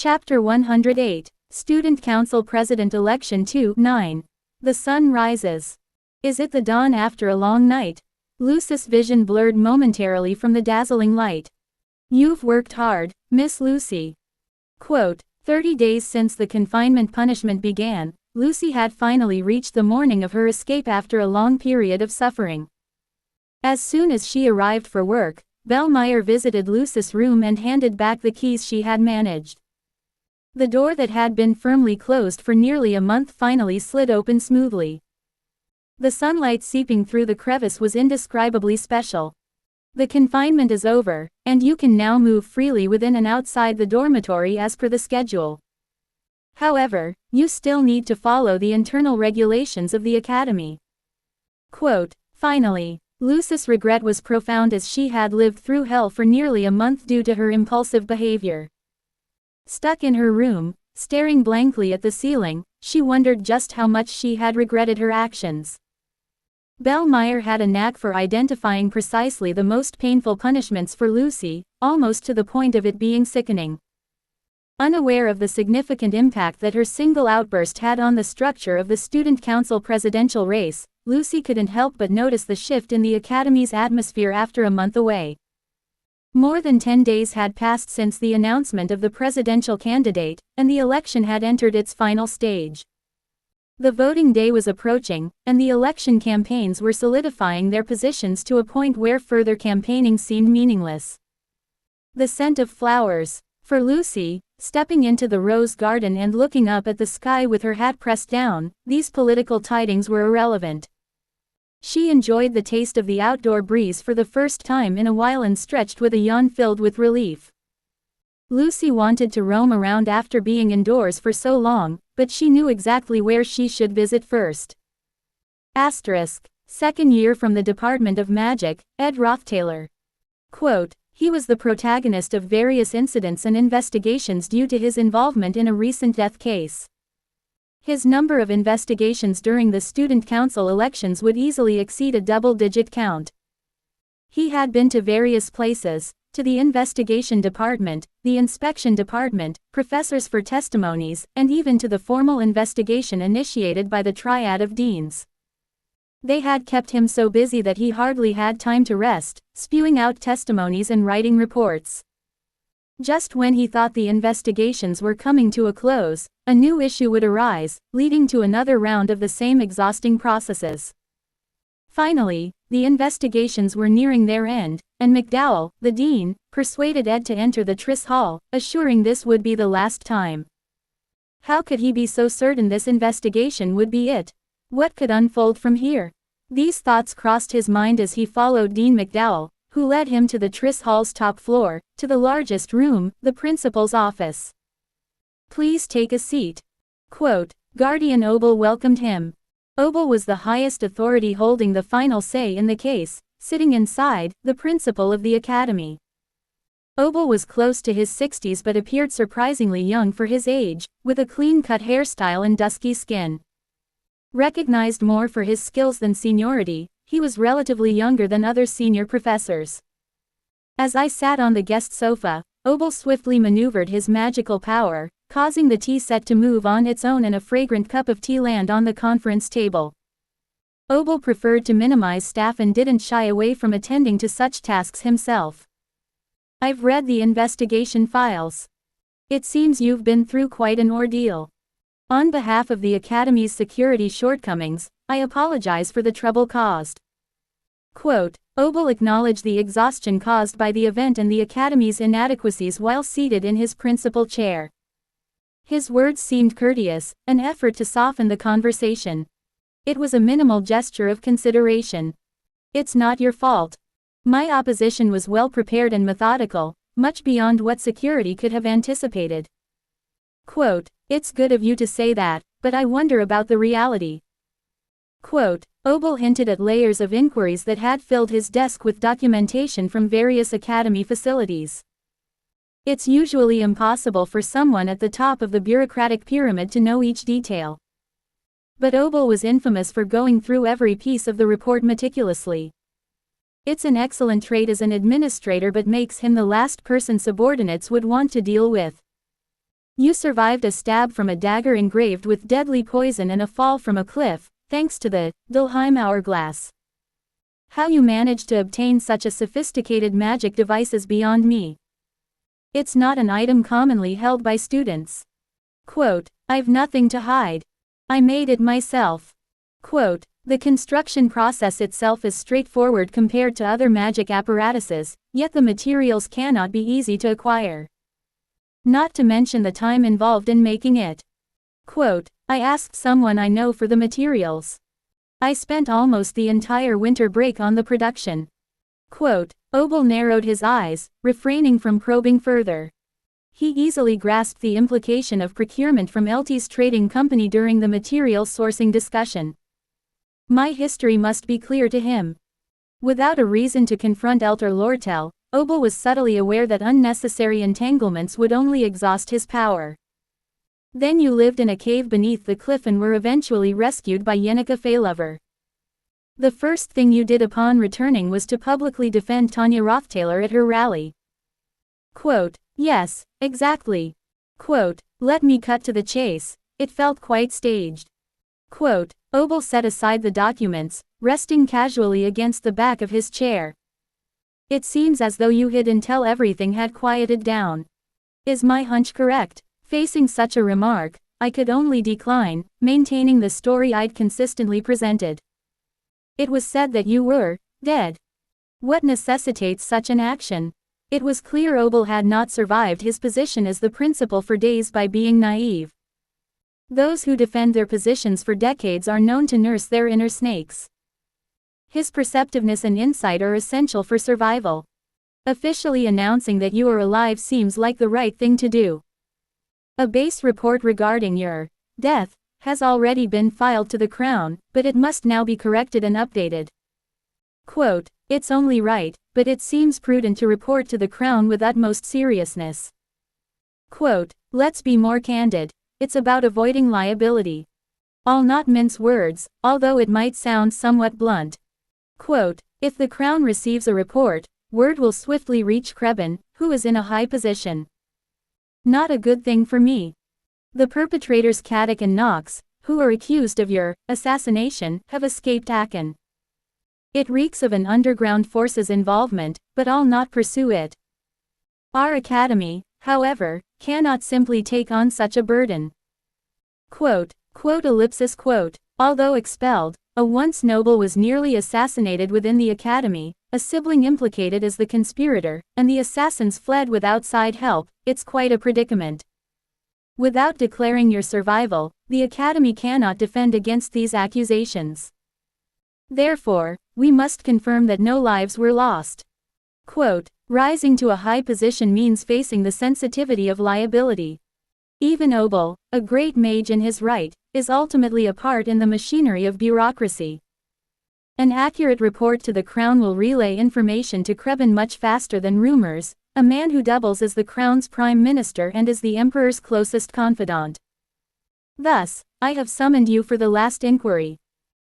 Chapter 108, Student Council President Election 2-9. The sun rises. Is it the dawn after a long night? Lucy's vision blurred momentarily from the dazzling light. You've worked hard, Miss Lucy. Quote, 30 days since the confinement punishment began, Lucy had finally reached the morning of her escape after a long period of suffering. As soon as she arrived for work, Bellmeyer visited Lucy's room and handed back the keys she had managed. The door that had been firmly closed for nearly a month finally slid open smoothly. The sunlight seeping through the crevice was indescribably special. The confinement is over, and you can now move freely within and outside the dormitory as per the schedule. However, you still need to follow the internal regulations of the academy. Quote, finally, Lucy's regret was profound as she had lived through hell for nearly a month due to her impulsive behavior. Stuck in her room, staring blankly at the ceiling, she wondered just how much she had regretted her actions. Bellmeyer had a knack for identifying precisely the most painful punishments for Lucy, almost to the point of it being sickening. Unaware of the significant impact that her single outburst had on the structure of the student council presidential race, Lucy couldn't help but notice the shift in the academy's atmosphere after a month away. More than 10 days had passed since the announcement of the presidential candidate, and the election had entered its final stage. The voting day was approaching, and the election campaigns were solidifying their positions to a point where further campaigning seemed meaningless. The scent of flowers. For Lucy, stepping into the rose garden and looking up at the sky with her hat pressed down, these political tidings were irrelevant. She enjoyed the taste of the outdoor breeze for the first time in a while and stretched with a yawn filled with relief. Lucy wanted to roam around after being indoors for so long, but she knew exactly where she should visit first. Second year from the Department of Magic, Ed Rothtaylor. Quote, he was the protagonist of various incidents and investigations due to his involvement in a recent death case. His number of investigations during the student council elections would easily exceed a double-digit count. He had been to various places, to the investigation department, the inspection department, professors for testimonies, and even to the formal investigation initiated by the triad of deans. They had kept him so busy that he hardly had time to rest, spewing out testimonies and writing reports. Just when he thought the investigations were coming to a close, a new issue would arise, leading to another round of the same exhausting processes. Finally, the investigations were nearing their end, and McDowell, the dean, persuaded Ed to enter the tryst hall, assuring this would be the last time. How could he be so certain this investigation would be it? What could unfold from here? These thoughts crossed his mind as he followed Dean McDowell, who led him to the tryst hall's top floor, to the largest room, the principal's office. Please take a seat. Quote, Guardian Obel welcomed him. Obel was the highest authority holding the final say in the case, sitting inside, the principal of the academy. Obel was close to his 60s but appeared surprisingly young for his age, with a clean-cut hairstyle and dusky skin. Recognized more for his skills than seniority, he was relatively younger than other senior professors. As I sat on the guest sofa, Obel swiftly maneuvered his magical power, causing the tea set to move on its own and a fragrant cup of tea land on the conference table. Obel preferred to minimize staff and didn't shy away from attending to such tasks himself. I've read the investigation files. It seems you've been through quite an ordeal. On behalf of the Academy's security shortcomings, I apologize for the trouble caused. Quote, Obel acknowledged the exhaustion caused by the event and the Academy's inadequacies while seated in his principal chair. His words seemed courteous, an effort to soften the conversation. It was a minimal gesture of consideration. It's not your fault. My opposition was well prepared and methodical, much beyond what security could have anticipated. Quote, it's good of you to say that, but I wonder about the reality. Quote, Obel hinted at layers of inquiries that had filled his desk with documentation from various academy facilities. It's usually impossible for someone at the top of the bureaucratic pyramid to know each detail. But Obel was infamous for going through every piece of the report meticulously. It's an excellent trait as an administrator but makes him the last person subordinates would want to deal with. You survived a stab from a dagger engraved with deadly poison and a fall from a cliff, thanks to the Dulheim hourglass. How you managed to obtain such a sophisticated magic device is beyond me. It's not an item commonly held by students. Quote, I've nothing to hide. I made it myself. Quote, the construction process itself is straightforward compared to other magic apparatuses, yet the materials cannot be easy to acquire. Not to mention the time involved in making it. Quote, I asked someone I know for the materials. I spent almost the entire winter break on the production. Quote, Obel narrowed his eyes, refraining from probing further. He easily grasped the implication of procurement from Elty's trading company during the material sourcing discussion. My history must be clear to him. Without a reason to confront Elter Lortel, Obel was subtly aware that unnecessary entanglements would only exhaust his power. Then you lived in a cave beneath the cliff and were eventually rescued by Yenneker Feylover. The first thing you did upon returning was to publicly defend Tanya Rothtailor at her rally. Quote, yes, exactly. Quote, let me cut to the chase, it felt quite staged. Quote, Obel set aside the documents, resting casually against the back of his chair. It seems as though you hid until everything had quieted down. Is my hunch correct? Facing such a remark, I could only decline, maintaining the story I'd consistently presented. It was said that you were dead. What necessitates such an action? It was clear Obel had not survived his position as the principal for days by being naive. Those who defend their positions for decades are known to nurse their inner snakes. His perceptiveness and insight are essential for survival. Officially announcing that you are alive seems like the right thing to do. A base report regarding your death has already been filed to the Crown, but it must now be corrected and updated. Quote, it's only right, but it seems prudent to report to the Crown with utmost seriousness. Quote, let's be more candid. It's about avoiding liability. I'll not mince words, although it might sound somewhat blunt. Quote, if the Crown receives a report, word will swiftly reach Krebin, who is in a high position. Not a good thing for me. The perpetrators Caddock and Knox, who are accused of your assassination, have escaped Aachen. It reeks of an underground forces involvement, but I'll not pursue it. Our academy, however, cannot simply take on such a burden. Quote, although expelled, a once noble was nearly assassinated within the academy, a sibling implicated as the conspirator, and the assassins fled with outside help. It's quite a predicament. Without declaring your survival, the academy cannot defend against these accusations. Therefore, we must confirm that no lives were lost. Quote, rising to a high position means facing the sensitivity of liability. Even Obel, a great mage in his right, is ultimately a part in the machinery of bureaucracy. An accurate report to the Crown will relay information to Krebin much faster than rumors, a man who doubles as the Crown's prime minister and is the Emperor's closest confidant. Thus, I have summoned you for the last inquiry.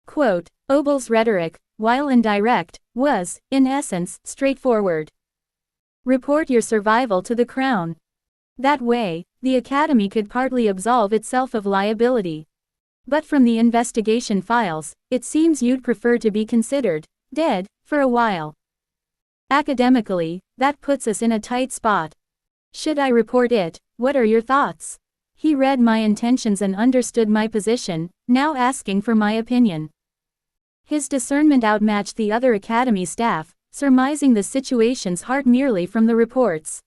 Quote, Obel's rhetoric, while indirect, was, in essence, straightforward. Report your survival to the Crown. That way, the Academy could partly absolve itself of liability. But from the investigation files, it seems you'd prefer to be considered dead for a while. Academically, that puts us in a tight spot. Should I report it? What are your thoughts? He read my intentions and understood my position, now asking for my opinion. His discernment outmatched the other Academy staff, surmising the situation's heart merely from the reports.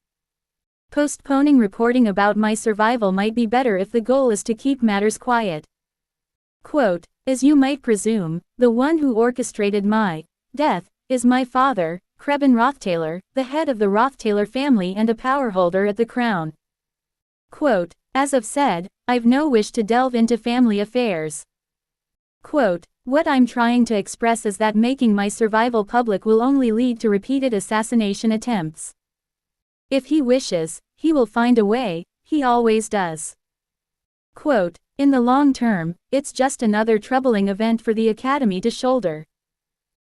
Postponing reporting about my survival might be better if the goal is to keep matters quiet. Quote, as you might presume, the one who orchestrated my death is my father, Krebin Rothtailor, the head of the Rothtailor family and a powerholder at the Crown. Quote, as I've said, I've no wish to delve into family affairs. Quote, what I'm trying to express is that making my survival public will only lead to repeated assassination attempts. If he wishes, he will find a way, he always does. Quote, in the long term, it's just another troubling event for the Academy to shoulder.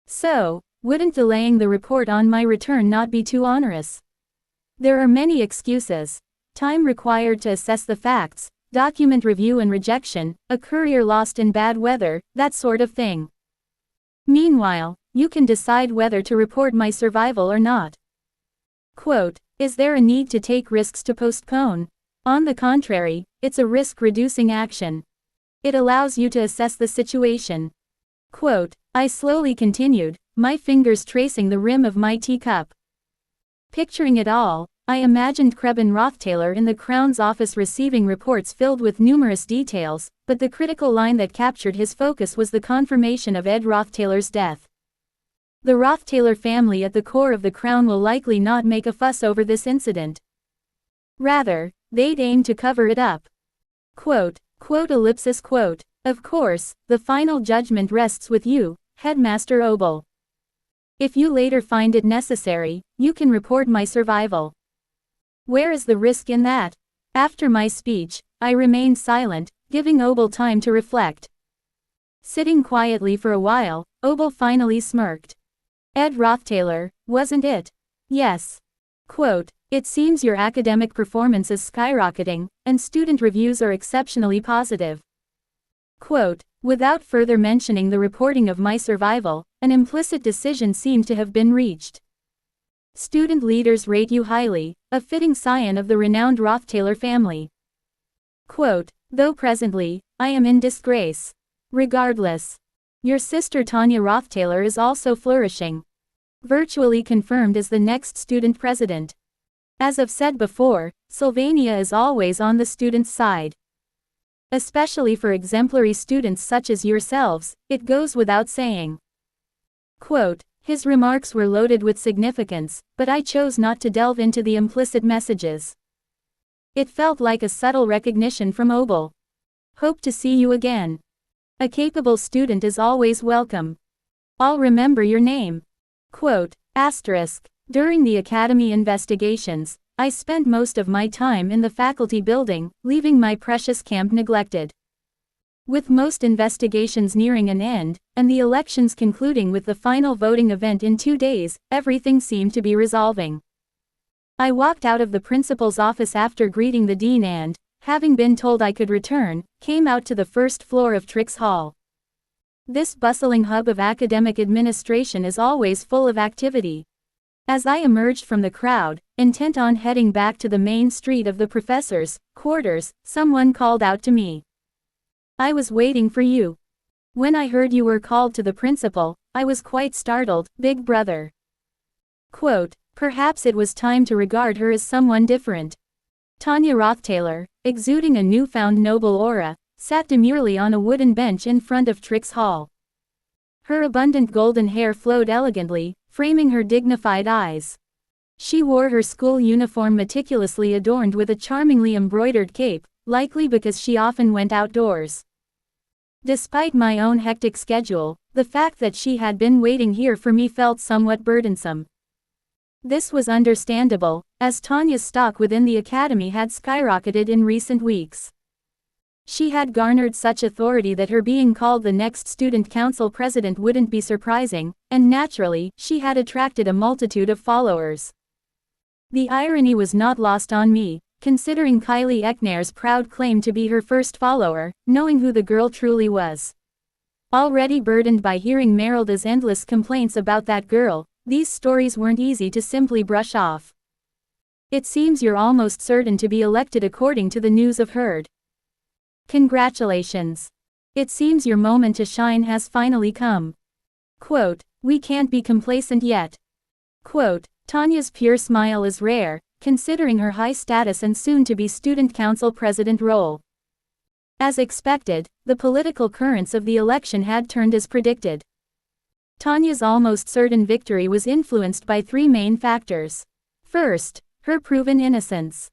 So, wouldn't delaying the report on my return not be too onerous? There are many excuses. time required to assess the facts, document review and rejection, a courier lost in bad weather, that sort of thing. Meanwhile, you can decide whether to report my survival or not. Quote, is there a need to take risks to postpone? On the contrary, it's a risk-reducing action. It allows you to assess the situation. Quote, I slowly continued, my fingers tracing the rim of my teacup. Picturing it all, I imagined Krebin Roththaler in the Crown's office receiving reports filled with numerous details, but the critical line that captured his focus was the confirmation of Ed Roththaler's death. The Roththaler family at the core of the Crown will likely not make a fuss over this incident. Rather, they'd aim to cover it up. Quote, quote. Of course, the final judgment rests with you, Headmaster Obel. If you later find it necessary, you can report my survival. Where is the risk in that? After my speech, I remained silent, giving Obel time to reflect. Sitting quietly for a while, Obel finally smirked. Ed Roththaler, wasn't it? Yes. Quote, it seems your academic performance is skyrocketing, and student reviews are exceptionally positive. Quote, without further mentioning the reporting of my survival, an implicit decision seemed to have been reached. Student leaders rate you highly, a fitting scion of the renowned Roththaler family. Quote, though presently, I am in disgrace. Regardless. Your sister Tanya Roththaler is also flourishing. Virtually confirmed as the next student president. As I've said before, Sylvania is always on the student's side. Especially for exemplary students such as yourselves, it goes without saying. Quote, his remarks were loaded with significance, but I chose not to delve into the implicit messages. It felt like a subtle recognition from Obel. Hope to see you again. A capable student is always welcome. I'll remember your name. Quote, asterisk, during the academy investigations, I spent most of my time in the faculty building, leaving my precious camp neglected. With most investigations nearing an end, and the elections concluding with the final voting event in 2 days, everything seemed to be resolving. I walked out of the principal's office after greeting the dean and, having been told I could return, came out to the first floor of Trix Hall. This bustling hub of academic administration is always full of activity. As I emerged from the crowd, intent on heading back to the main street of the professors' quarters, someone called out to me. I was waiting for you. When I heard you were called to the principal, I was quite startled, big brother. Quote, perhaps it was time to regard her as someone different. Tanya Roththaler, exuding a newfound noble aura, sat demurely on a wooden bench in front of Trix Hall. Her abundant golden hair flowed elegantly, framing her dignified eyes. She wore her school uniform meticulously adorned with a charmingly embroidered cape, likely because she often went outdoors. Despite my own hectic schedule, the fact that she had been waiting here for me felt somewhat burdensome. This was understandable, as Tanya's stock within the academy had skyrocketed in recent weeks. She had garnered such authority that her being called the next student council president wouldn't be surprising, and naturally, she had attracted a multitude of followers. The irony was not lost on me, considering Kylie Eckner's proud claim to be her first follower, knowing who the girl truly was. Already burdened by hearing Merelda's endless complaints about that girl, these stories weren't easy to simply brush off. It seems you're almost certain to be elected according to the news I've heard. Congratulations. It seems your moment to shine has finally come. Quote, we can't be complacent yet. Quote, Tanya's pure smile is rare, considering her high status and soon-to-be student council president role. As expected, the political currents of the election had turned as predicted. Tanya's almost certain victory was influenced by 3 main factors. First, her proven innocence.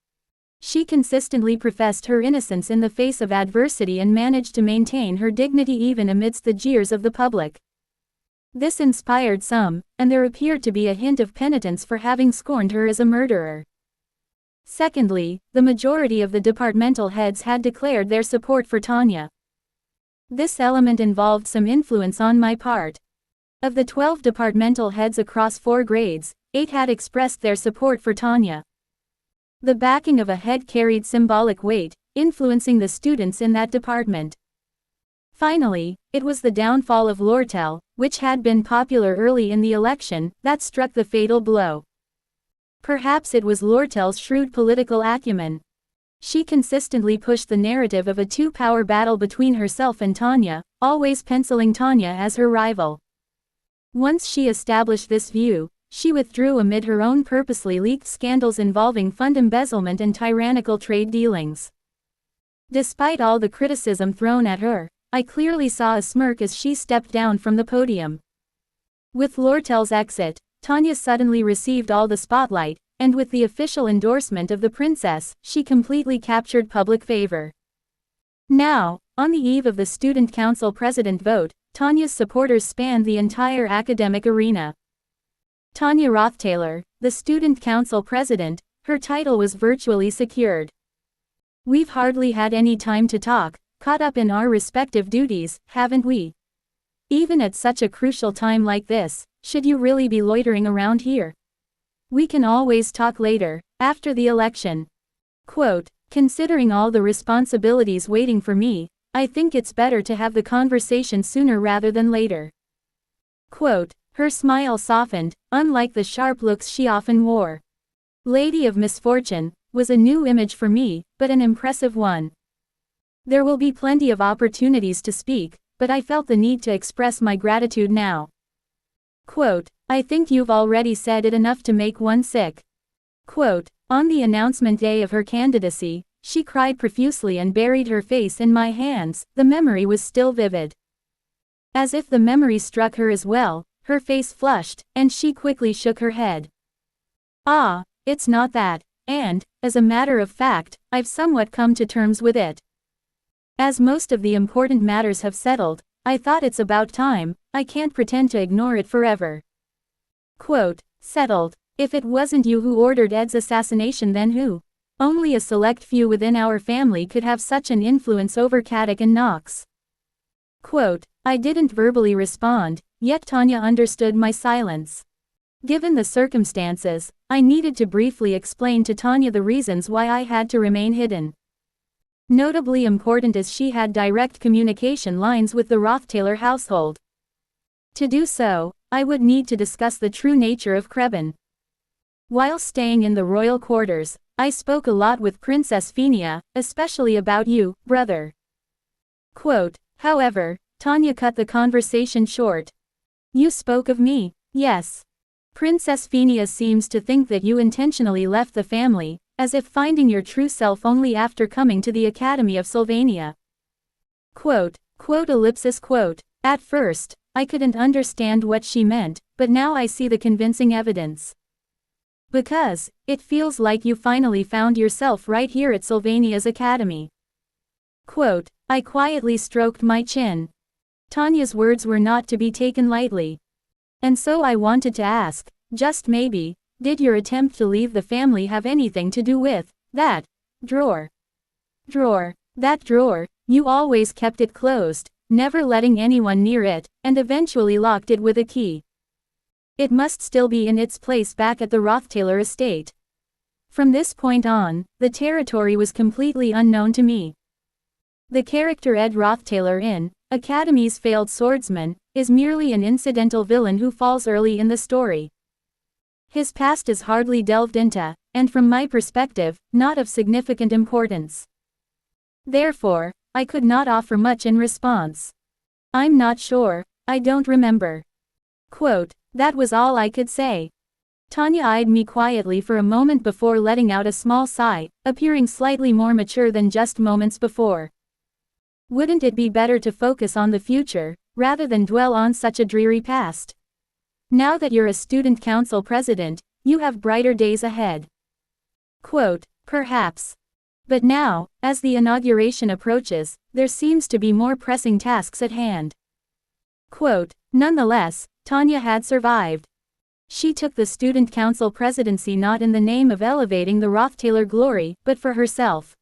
She consistently professed her innocence in the face of adversity and managed to maintain her dignity even amidst the jeers of the public. This inspired some, and there appeared to be a hint of penitence for having scorned her as a murderer. Secondly, the majority of the departmental heads had declared their support for Tanya. This element involved some influence on my part. Of the 12 departmental heads across 4 grades, 8 had expressed their support for Tanya. The backing of a head carried symbolic weight, influencing the students in that department. Finally, it was the downfall of Lortel, which had been popular early in the election, that struck the fatal blow. Perhaps it was Lortel's shrewd political acumen. She consistently pushed the narrative of a two-power battle between herself and Tanya, always penciling Tanya as her rival. Once she established this view, she withdrew amid her own purposely leaked scandals involving fund embezzlement and tyrannical trade dealings. Despite all the criticism thrown at her, I clearly saw a smirk as she stepped down from the podium. With Lortel's exit, Tanya suddenly received all the spotlight, and with the official endorsement of the princess, she completely captured public favor. Now, on the eve of the Student Council president vote, Tanya's supporters spanned the entire academic arena. Tanya Roththaler, the Student Council president, her title was virtually secured. We've hardly had any time to talk, caught up in our respective duties, haven't we? Even at such a crucial time like this, should you really be loitering around here? We can always talk later, after the election. Quote, considering all the responsibilities waiting for me, I think it's better to have the conversation sooner rather than later. Quote, her smile softened, unlike the sharp looks she often wore. Lady of Misfortune was a new image for me, but an impressive one. There will be plenty of opportunities to speak, but I felt the need to express my gratitude now. Quote, I think you've already said it enough to make one sick. Quote, on the announcement day of her candidacy, she cried profusely and buried her face in my hands. The memory was still vivid. As if the memory struck her as well, her face flushed, and she quickly shook her head. Ah, it's not that, and, as a matter of fact, I've somewhat come to terms with it. As most of the important matters have settled, I thought it's about time. I can't pretend to ignore it forever. Quote, settled. If it wasn't you who ordered Ed's assassination, then who? Only a select few within our family could have such an influence over Caddick and Knox. Quote, I didn't verbally respond, yet Tanya understood my silence. Given the circumstances, I needed to briefly explain to Tanya the reasons why I had to remain hidden. Notably important as she had direct communication lines with the Roththaler household. To do so, I would need to discuss the true nature of Krebin. While staying in the royal quarters, I spoke a lot with Princess Fenia, especially about you, brother. Quote, however, Tanya cut the conversation short. You spoke of me, yes. Princess Fenia seems to think that you intentionally left the family, as if finding your true self only after coming to the Academy of Sylvania. Quote, ellipsis quote. At first, I couldn't understand what she meant, but now I see the convincing evidence. Because, it feels like you finally found yourself right here at Sylvania's Academy. Quote, I quietly stroked my chin. Tanya's words were not to be taken lightly. And so I wanted to ask, just maybe, did your attempt to leave the family have anything to do with that drawer? That drawer, you always kept it closed, never letting anyone near it, and eventually locked it with a key. It must still be in its place back at the Roththaler estate. From this point on, the territory was completely unknown to me. The character Ed Roththaler in Academy's Failed Swordsman is merely an incidental villain who falls early in the story. His past is hardly delved into, and from my perspective, not of significant importance. Therefore, I could not offer much in response. I'm not sure, I don't remember. Quote, that was all I could say. Tanya eyed me quietly for a moment before letting out a small sigh, appearing slightly more mature than just moments before. Wouldn't it be better to focus on the future, rather than dwell on such a dreary past? Now that you're a student council president, you have brighter days ahead. Quote, perhaps. But now, as the inauguration approaches, there seems to be more pressing tasks at hand. Quote, nonetheless, Tanya had survived. She took the student council presidency not in the name of elevating the Roththaler glory, but for herself.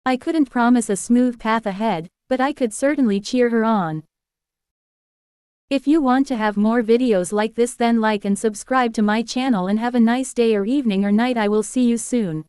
I couldn't promise a smooth path ahead, but I could certainly cheer her on. If you want to have more videos like this, then like and subscribe to my channel, and have a nice day or evening or night. I will see you soon.